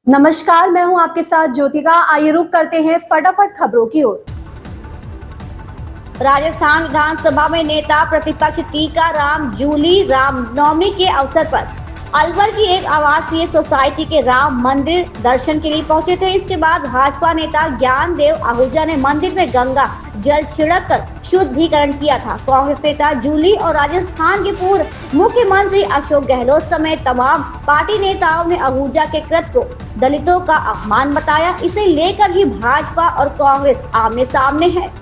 नमस्कार, मैं हूं आपके साथ ज्योतिका। आइए रुक करते हैं फटाफट खबरों की ओर। राजस्थान विधानसभा में नेता प्रतिपक्ष टीकाराम जूली रामनवमी के अवसर पर अलवर की एक आवासीय सोसाइटी के राम मंदिर दर्शन के लिए पहुंचे थे। इसके बाद भाजपा नेता ज्ञानदेव आहूजा ने मंदिर में गंगा जल छिड़क कर शुद्धिकरण किया था। कांग्रेस नेता जूली और राजस्थान के पूर्व मुख्यमंत्री अशोक गहलोत समेत तमाम पार्टी नेताओं ने आहूजा के कृत्य को दलितों का अपमान बताया। इसे लेकर ही भाजपा और कांग्रेस आमने सामने है।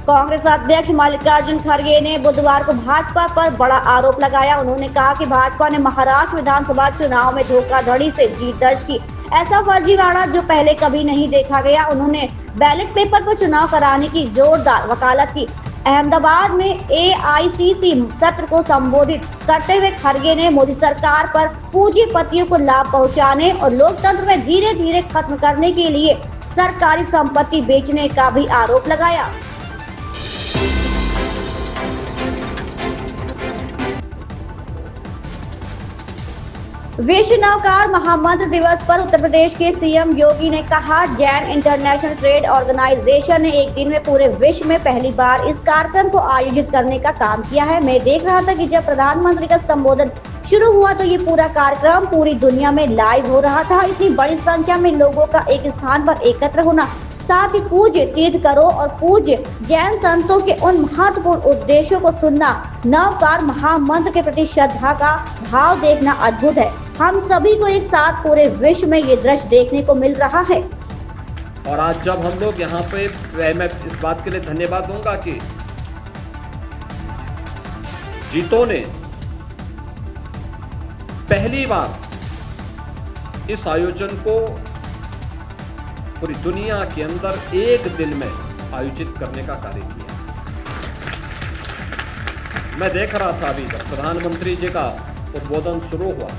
कांग्रेस अध्यक्ष मल्लिकार्जुन खड़गे ने बुधवार को भाजपा पर बड़ा आरोप लगाया। उन्होंने कहा कि भाजपा ने महाराष्ट्र विधानसभा चुनाव में धोखाधड़ी से जीत दर्ज की। ऐसा फर्जीवाड़ा जो पहले कभी नहीं देखा गया। उन्होंने बैलेट पेपर पर चुनाव कराने की जोरदार वकालत की। अहमदाबाद में एआईसीसी सत्र को संबोधित करते हुए खड़गे ने मोदी सरकार पर पूंजीपतियों को लाभ पहुंचाने और लोकतंत्र में धीरे धीरे खत्म करने के लिए सरकारी संपत्ति बेचने का भी आरोप लगाया। विश्व नौकार महामंत्र दिवस पर उत्तर प्रदेश के सीएम योगी ने कहा, जैन इंटरनेशनल ट्रेड ऑर्गेनाइजेशन ने एक दिन में पूरे विश्व में पहली बार इस कार्यक्रम को आयोजित करने का काम किया है। मैं देख रहा था कि जब प्रधानमंत्री का संबोधन शुरू हुआ तो ये पूरा कार्यक्रम पूरी दुनिया में लाइव हो रहा था। इतनी बड़ी संख्या में लोगों का एक स्थान पर एकत्र होना, साथ ही पूज्य तीर्थंकरों और पूज्य जैन संतों के उन महत्वपूर्ण उद्देश्यों को सुनना, नवकार महामंत्र के प्रति श्रद्धा का भाव देखना अद्भुत है। हम सभी को एक साथ पूरे विश्व में ये दृश्य देखने को मिल रहा है। और आज जब हम लोग यहाँ पे, मैं इस बात के लिए धन्यवाद दूंगा कि जीतों ने पहली बार इस आयोजन को पूरी दुनिया के अंदर एक दिन में आयोजित करने का कार्य किया। मैं देख रहा था अभी जब प्रधानमंत्री जी का उद्बोधन शुरू हुआ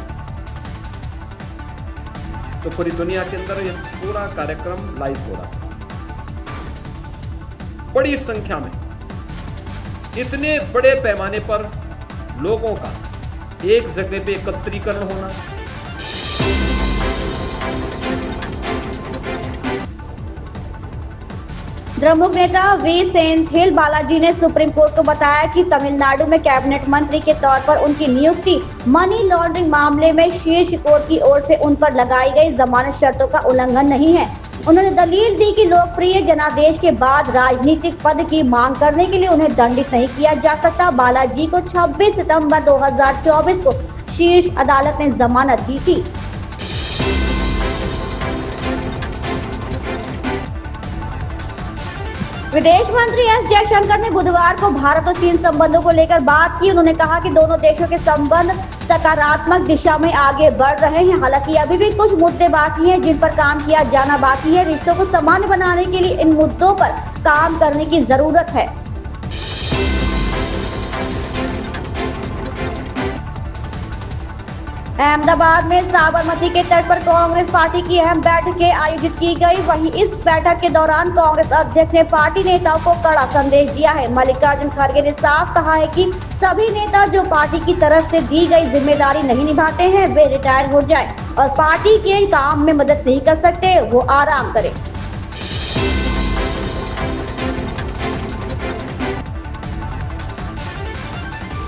तो पूरी दुनिया के अंदर यह पूरा कार्यक्रम लाइव हो रहा था। बड़ी संख्या में इतने बड़े पैमाने पर लोगों का एक जगह पे एकत्रीकरण होना, द्रमुक नेता वी सेंथिल बालाजी ने सुप्रीम कोर्ट को बताया कि तमिलनाडु में कैबिनेट मंत्री के तौर पर उनकी नियुक्ति मनी लॉन्ड्रिंग मामले में शीर्ष कोर्ट की ओर से उन पर लगाई गई जमानत शर्तों का उल्लंघन नहीं है। उन्होंने दलील दी कि लोकप्रिय जनादेश के बाद राजनीतिक पद की मांग करने के लिए उन्हें दंडित नहीं किया जा सकता। बालाजी को 26 सितंबर 2024 को शीर्ष अदालत ने जमानत दी थी। विदेश मंत्री एस जयशंकर ने बुधवार को भारत और चीन संबंधों को लेकर बात की। उन्होंने कहा कि दोनों देशों के संबंध सकारात्मक दिशा में आगे बढ़ रहे हैं। हालांकि अभी भी कुछ मुद्दे बाकी हैं जिन पर काम किया जाना बाकी है। रिश्तों को सामान्य बनाने के लिए इन मुद्दों पर काम करने की जरूरत है। अहमदाबाद में साबरमती के तट पर कांग्रेस पार्टी की अहम बैठकें आयोजित की गई। वहीं इस बैठक के दौरान कांग्रेस अध्यक्ष ने पार्टी नेताओं को कड़ा संदेश दिया है। मल्लिकार्जुन खड़गे ने साफ कहा है कि सभी नेता जो पार्टी की तरफ से दी गई जिम्मेदारी नहीं निभाते हैं वे रिटायर हो जाए और पार्टी के काम में मदद नहीं कर सकते वो आराम करें।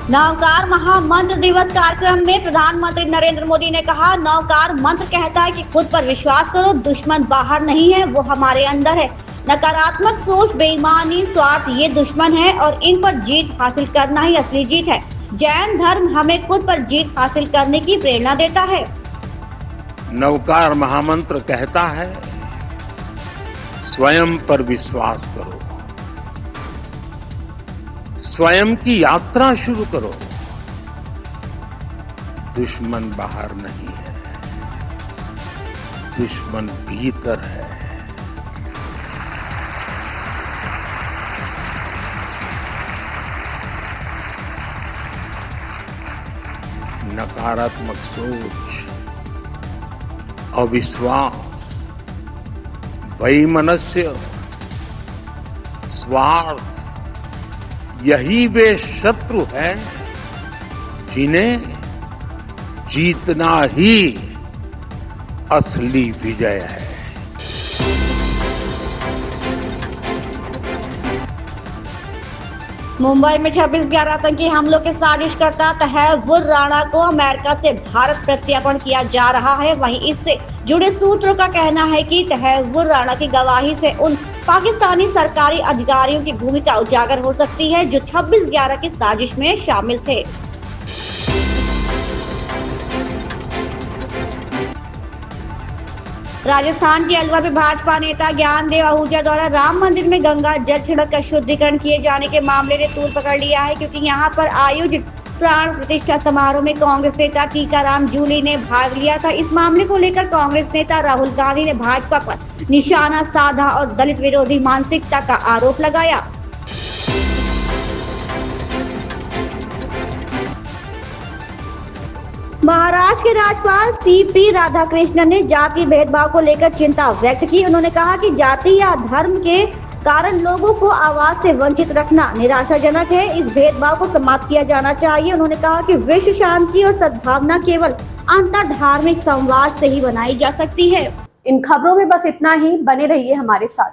नवकार महामंत्र दिवस कार्यक्रम में प्रधानमंत्री नरेंद्र मोदी ने कहा, नवकार मंत्र कहता है कि खुद पर विश्वास करो, दुश्मन बाहर नहीं है, वो हमारे अंदर है। नकारात्मक सोच, बेईमानी, स्वार्थ ये दुश्मन है और इन पर जीत हासिल करना ही असली जीत है। जैन धर्म हमें खुद पर जीत हासिल करने की प्रेरणा देता है। नवकार महामंत्र कहता है, स्वयं पर विश्वास करो, स्वयं की यात्रा शुरू करो। दुश्मन बाहर नहीं है, दुश्मन भीतर है। नकारात्मक सोच, अविश्वास, वैमनस्य, स्वार्थ, यही वे शत्रु हैं जिन्हें जीतना ही असली विजय है। मुंबई में 26/11 आतंकी हमलों के साजिशकर्ता तहव्वुर राणा को अमेरिका से भारत प्रत्यार्पण किया जा रहा है। वहीं इससे जुड़े सूत्रों का कहना है कि तहव्वुर राणा की गवाही से उन पाकिस्तानी सरकारी अधिकारियों की भूमिका उजागर हो सकती है जो 26/11 की साजिश में शामिल थे। राजस्थान के अलवर में भाजपा नेता ज्ञानदेव आहूजा द्वारा राम मंदिर में गंगा जल छिड़क शुद्धिकरण किए जाने के मामले ने तूल पकड़ लिया है, क्योंकि यहां पर आयोजित प्राण प्रतिष्ठा समारोह में कांग्रेस नेता टीकाराम जूली ने भाग लिया था। इस मामले को लेकर कांग्रेस नेता राहुल गांधी ने भाजपा पर निशाना साधा और दलित विरोधी मानसिकता का आरोप लगाया। महाराष्ट्र के राज्यपाल सीपी राधाकृष्णन ने जाति भेदभाव को लेकर चिंता व्यक्त की। उन्होंने कहा कि जाति या धर्म के कारण लोगों को आवाज से वंचित रखना निराशाजनक है। इस भेदभाव को समाप्त किया जाना चाहिए। उन्होंने कहा कि विश्व शांति और सद्भावना केवल अंतर धार्मिक संवाद से ही बनाई जा सकती है। इन खबरों में बस इतना ही। बने रहिए हमारे साथ।